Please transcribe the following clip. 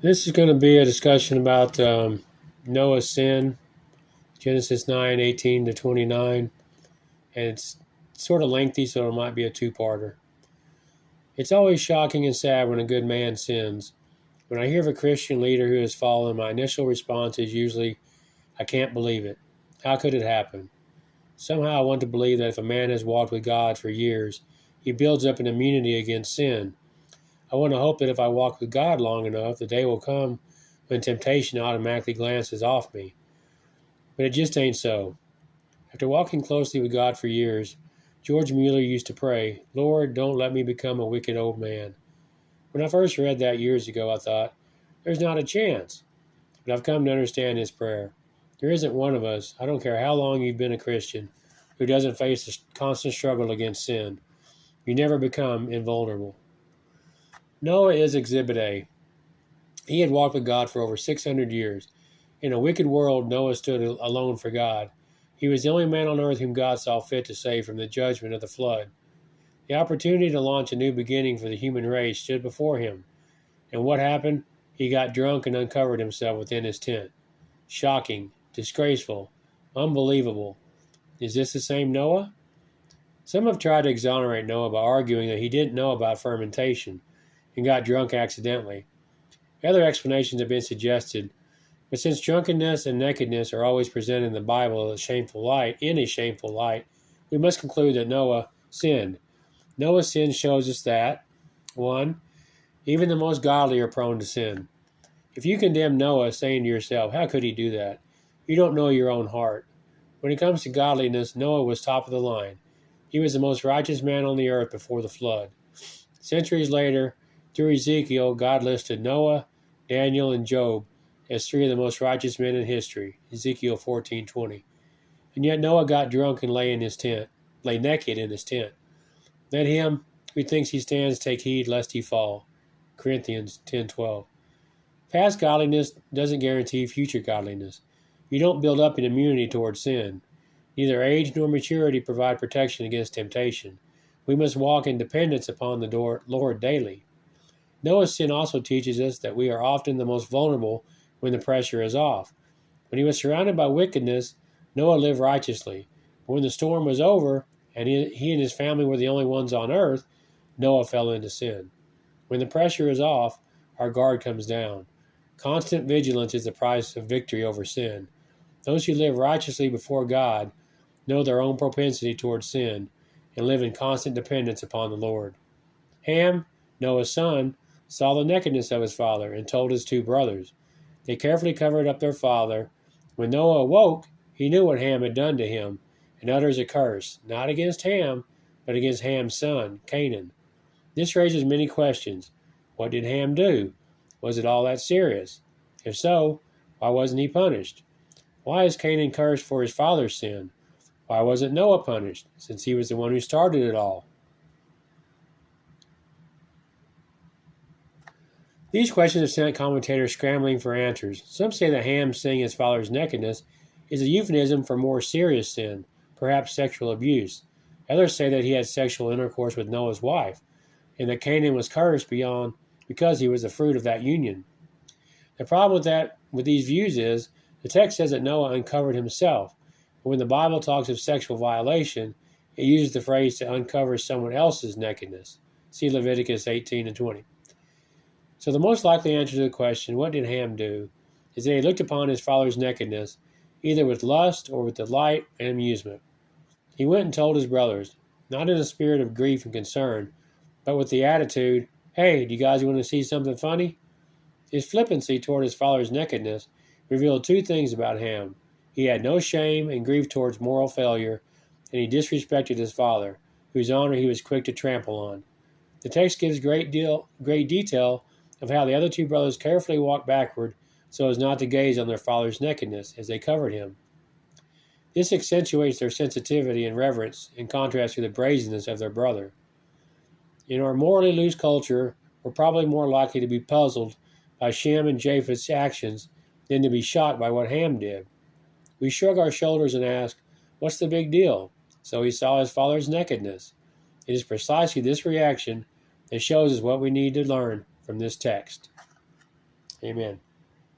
This is going to be a discussion about Noah's sin, Genesis 9:18 to 29, and it's sort of lengthy, so it might be a two-parter. It's always shocking and sad when a good man sins. When I hear of a Christian leader who has fallen, my initial response is usually, I can't believe it. How could it happen? Somehow I want to believe that if a man has walked with God for years, he builds up an immunity against sin. I want to hope that if I walk with God long enough, the day will come when temptation automatically glances off me. But it just ain't so. After walking closely with God for years, George Mueller used to pray, Lord, don't let me become a wicked old man. When I first read that years ago, I thought, there's not a chance. But I've come to understand his prayer. There isn't one of us, I don't care how long you've been a Christian, who doesn't face a constant struggle against sin. You never become invulnerable. Noah is Exhibit A. He had walked with God for over 600 years. In a wicked world, Noah stood alone for God. He was the only man on earth whom God saw fit to save from the judgment of the flood. The opportunity to launch a new beginning for the human race stood before him. And what happened? He got drunk and uncovered himself within his tent. Shocking, disgraceful, unbelievable. Is this the same Noah? Some have tried to exonerate Noah by arguing that he didn't know about fermentation and got drunk accidentally. Other explanations have been suggested, but since drunkenness and nakedness are always presented in the Bible in a shameful light, we must conclude that Noah sinned. Noah's sin shows us that 1. Even the most godly are prone to sin. If you condemn Noah, saying to yourself, how could he do that? You don't know your own heart. When it comes to godliness, Noah was top of the line. He was the most righteous man on the earth before the flood. Centuries later, through Ezekiel, God listed Noah, Daniel, and Job as 3 of the most righteous men in history, Ezekiel 14:20. And yet Noah got drunk and lay naked in his tent. Let him who thinks he stands take heed lest he fall, Corinthians 10:12. Past godliness doesn't guarantee future godliness. You don't build up an immunity toward sin. Neither age nor maturity provide protection against temptation. We must walk in dependence upon the Lord daily. Noah's sin also teaches us that we are often the most vulnerable when the pressure is off. When he was surrounded by wickedness, Noah lived righteously. But when the storm was over and he and his family were the only ones on earth, Noah fell into sin. When the pressure is off, our guard comes down. Constant vigilance is the price of victory over sin. Those who live righteously before God know their own propensity towards sin and live in constant dependence upon the Lord. Ham, Noah's son, saw the nakedness of his father and told his 2 brothers. They carefully covered up their father. When Noah awoke, he knew what Ham had done to him and utters a curse, not against Ham, but against Ham's son, Canaan. This raises many questions. What did Ham do? Was it all that serious? If so, why wasn't he punished? Why is Canaan cursed for his father's sin? Why wasn't Noah punished, since he was the one who started it all? These questions have sent commentators scrambling for answers. Some say that Ham seeing his father's nakedness is a euphemism for more serious sin, perhaps sexual abuse. Others say that he had sexual intercourse with Noah's wife, and that Canaan was cursed because he was the fruit of that union. The problem with these views is the text says that Noah uncovered himself, but when the Bible talks of sexual violation, it uses the phrase to uncover someone else's nakedness. See Leviticus 18:20. So the most likely answer to the question, what did Ham do, is that he looked upon his father's nakedness, either with lust or with delight and amusement. He went and told his brothers, not in a spirit of grief and concern, but with the attitude, hey, do you guys want to see something funny? His flippancy toward his father's nakedness revealed 2 things about Ham. He had no shame and grief towards moral failure, and he disrespected his father, whose honor he was quick to trample on. The text gives great detail of how the other 2 brothers carefully walked backward so as not to gaze on their father's nakedness as they covered him. This accentuates their sensitivity and reverence in contrast to the brazenness of their brother. In our morally loose culture, we're probably more likely to be puzzled by Shem and Japheth's actions than to be shocked by what Ham did. We shrug our shoulders and ask, what's the big deal? So he saw his father's nakedness. It is precisely this reaction that shows us what we need to learn from this text. Amen.